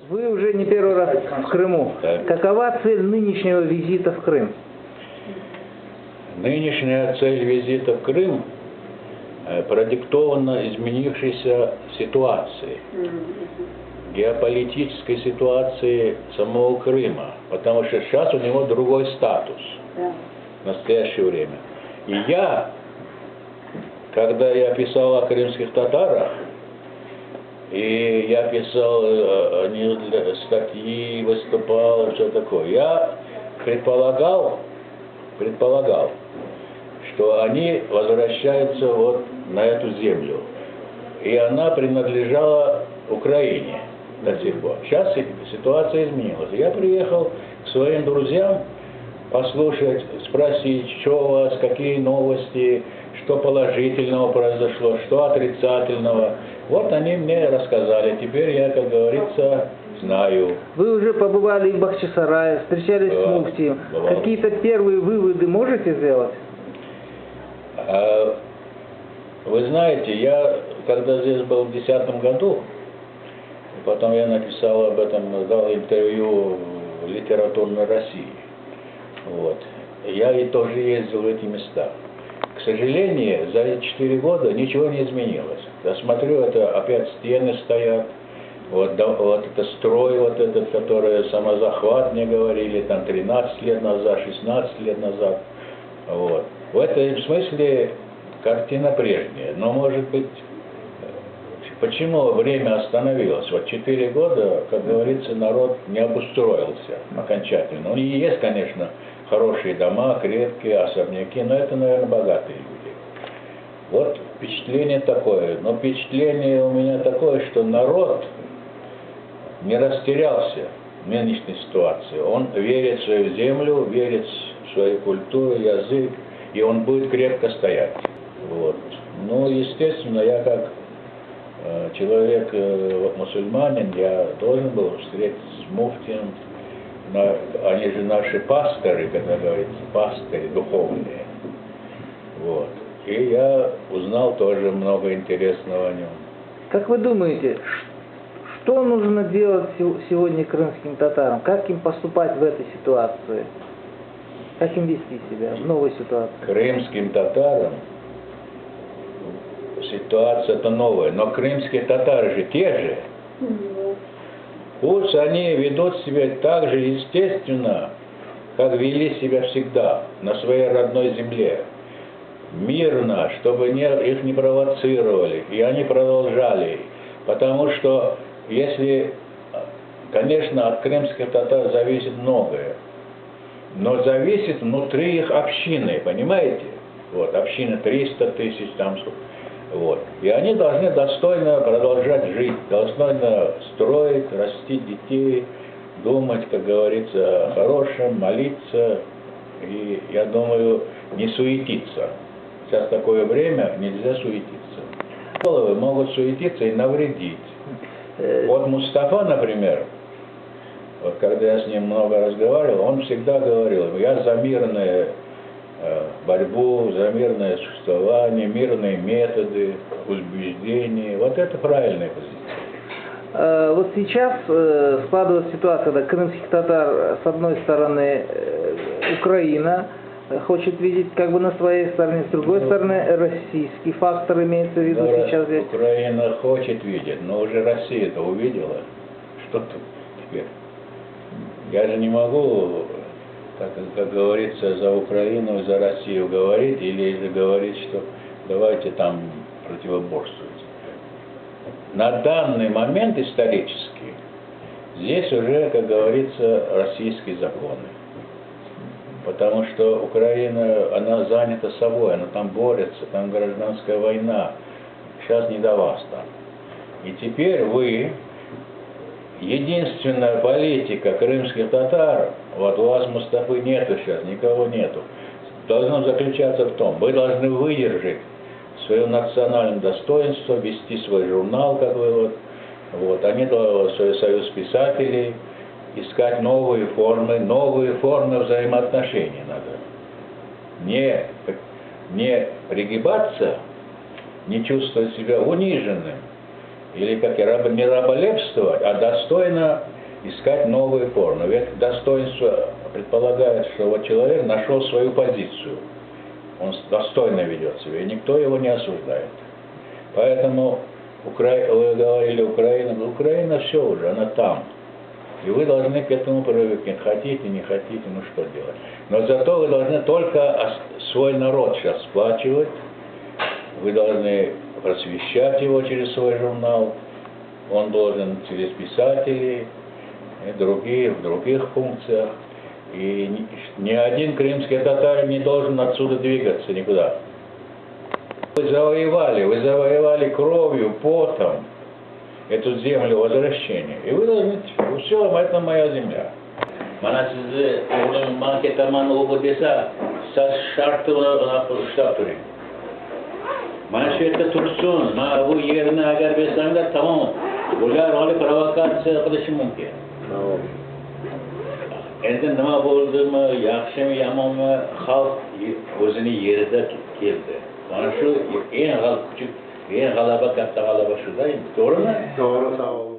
Вы уже не первый раз в Крыму. Так. Какова цель нынешнего визита в Крым? Нынешняя цель визита в Крым продиктована изменившейся ситуацией, геополитической ситуации самого Крыма, потому что сейчас у него другой статус в настоящее время. И когда я писал о крымских татарах, и я писал статьи, выступал, все такое, я предполагал, что они возвращаются вот на эту землю. И она принадлежала Украине до сих пор. Сейчас ситуация изменилась. Я приехал к своим друзьям послушать, спросить, что у вас, какие новости, что положительного произошло, что отрицательного. Вот они мне рассказали. Теперь я, как говорится, знаю. Вы уже побывали в Бахчисарае, встречались с муфтием. Какие-то первые выводы можете сделать? Вы знаете, я, когда здесь был в 2010 году, потом я написал об этом, дал интервью в «Литературной России». Вот. Я и тоже ездил в эти места. К сожалению, за эти 4 года ничего не изменилось. Я смотрю, это опять стены стоят, вот это строй вот этот, который самозахват мне говорили, там 13 лет назад, 16 лет назад. Вот. В этом смысле картина прежняя, но может быть, почему время остановилось? Вот 4 года, как говорится, народ не обустроился окончательно. Ну и есть, конечно, хорошие дома, крепкие, особняки, но это, наверное, богатые люди. Вот впечатление такое. Но впечатление у меня такое, что народ не растерялся в нынешней ситуации. Он верит в свою землю, верит в свою культуру, язык, и он будет крепко стоять. Вот. Ну, естественно, я как человек мусульманин, я должен был встретиться с муфтием. Они же наши пасторы, когда говорится, пастыри духовные. Вот. И я узнал тоже много интересного о нем. Как вы думаете, что нужно делать сегодня крымским татарам? Как им поступать в этой ситуации? Как им вести себя в новой ситуации? Крымским татарам ситуация-то новая, но крымские татары же те же. Пусть они ведут себя так же естественно, как вели себя всегда на своей родной земле. Мирно, чтобы их не провоцировали, и они продолжали. Потому что если, конечно, от крымских татар зависит многое, но зависит внутри их общины, понимаете? Вот, община 300 тысяч, там, вот. И они должны достойно продолжать жить, достойно строить, растить детей, думать, как говорится, о хорошем, молиться, и, я думаю, не суетиться. Сейчас такое время, нельзя суетиться. Головы могут суетиться и навредить. Вот Мустафа, например, вот когда я с ним много разговаривал, он всегда говорил, я за мирную борьбу, за мирное существование, мирные методы, убеждения. Вот это правильная позиция. Вот сейчас складывается ситуация, когда крымских татар, с одной стороны, Украина хочет видеть как бы на своей стороне, с другой стороны, российский фактор имеется в виду сейчас здесь. Украина хочет видеть, но уже Россия-то увидела. Что тут теперь? Я же не могу, как говорится, за Украину, за Россию говорить, или же говорить, что давайте там противоборствовать. На данный момент исторически здесь уже, как говорится, российские законы. Потому что Украина, она занята собой, она там борется, там гражданская война. Сейчас не до вас там. И теперь вы, единственная политика крымских татар, вот у вас Мустафы нету сейчас, никого нету, должно заключаться в том, вы должны выдержать свое национальное достоинство, вести свой журнал, как вы вот, они свой союз писателей, искать новые формы взаимоотношений надо. Не пригибаться, не чувствовать себя униженным, или как не раболепствовать, а достойно искать новые формы. Ведь достоинство предполагает, что вот человек нашел свою позицию, он достойно ведет себя, и никто его не осуждает. Поэтому вы говорили Украина все уже, она там. И вы должны к этому привыкнуть. Хотите, не хотите, ну что делать. Но зато вы должны только свой народ сейчас сплачивать. Вы должны просвещать его через свой журнал. Он должен через писателей, и в других функциях. И ни один крымский татарин не должен отсюда двигаться никуда. Вы завоевали кровью, потом эту землю возвращения. И вы должны, все, это моя земля. Mana sizni o'g'lim man ketaman o'qi desa, siz sharti bilan ushlab turing. Mana shu yerda tursin, mana bu yerni agar bersanglar tamom, ular olib provokatsiya qilishi mumkin. Endi nima bo'ldimi, yaxshimi, yomonmi, xalq o'zini yerida keldi. Mana shu eng g'alaba, katta g'alaba shuda, to'g'rimi? To'g'ri, sağ olun.